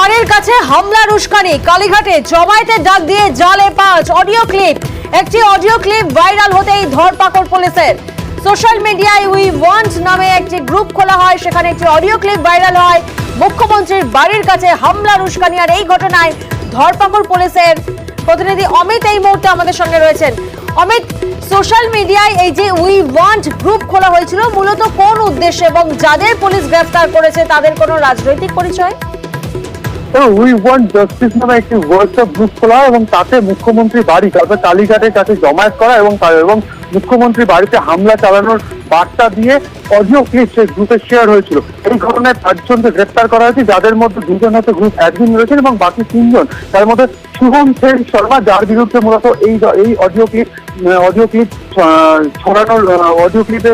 বাড়ির কাছে হামলার উস্কানি, কালীঘাটে জমায়েতের ডাক দিয়ে জালে 5 অডিও ক্লিপ। একটি অডিও ক্লিপ ভাইরাল হতেই ধরপাকড় পুলিশের। সোশ্যাল মিডিয়ায় উই ওয়ান্ট নামে একটি গ্রুপ খোলা হয়, সেখানে একটি অডিও ক্লিপ ভাইরাল হয়। মুখ্যমন্ত্রীর বাড়ির কাছে হামলার উস্কানি, আর এই ঘটনায় ধরপাকড় পুলিশের। প্রতিনিধি অমিত এই মুহূর্তে আমাদের সঙ্গে রয়েছেন। অমিত, সোশ্যাল মিডিয়ায় এই যে উই ওয়ান্ট গ্রুপ খোলা হয়েছিল মূলত কোন উদ্দেশ্যে, এবং যাদের পুলিশ গ্রেফতার করেছে তাদের কোনো রাজনৈতিক পরিচয়? উই ওয়ান্ট জাস্টিস নামে একটি হোয়াটসঅ্যাপ গ্রুপ খোলা এবং তাতে মুখ্যমন্ত্রী বাড়ি তারপর কালীঘাটের কাছে জমায়েত করা এবং মুখ্যমন্ত্রী বাড়িতে হামলা চালানোর বার্তা দিয়ে অডিও ক্লিপ সেই গ্রুপে শেয়ার হয়েছিল। এই ঘটনায় 5 জনকে গ্রেফতার করা হয়েছে, যাদের মধ্যে 2 জন হচ্ছে গ্রুপ অ্যাডমিন রয়েছেন এবং বাকি 3 জন, তার মধ্যে শুভম সেন শর্মা, যার বিরুদ্ধে মূলত এই অডিও ক্লিপ ছড়ানোর অডিও ক্লিপে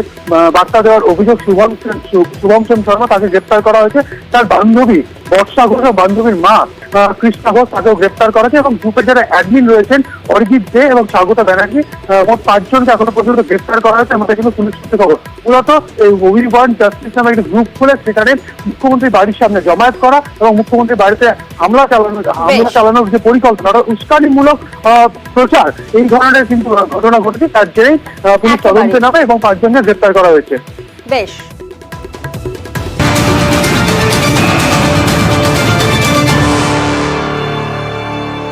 বার্তা দেওয়ার অভিযোগ শুভম সেন শর্মা, তাকে গ্রেফতার করা হয়েছে। তার বান্ধবী বর্ষা ঘোষ ও বান্ধবীর মা কৃষ্ণা ঘোষ, তাকেও গ্রেফতার করা হয়েছে এবং গ্রুপের যারা অ্যাডমিন রয়েছেন অরিজিৎ দে এবং স্বাগতা ব্যানার্জি, মোট 5 জনকে এখনো পর্যন্ত গ্রেফতার করা হয়েছে। আমাদের কিন্তু পুলিশ সূত্রে খবর, মূলত এই উই ওয়ান্ট জাস্টিস নামে একটি গ্রুপ খুলে সেখানে মুখ্যমন্ত্রী বাড়ির সামনে জমায়েত করা এবং মুখ্যমন্ত্রী বাড়িতে হামলা চালানোর যে পরিকল্পনা, উস্কানিমূলক প্রচার, এই ধরনের কিন্তু ঘটনা ঘটেছে। তার জেরেই পুলিশ তদন্তে নামে এবং 5 জনকে গ্রেফতার করা হয়েছে। বেশ।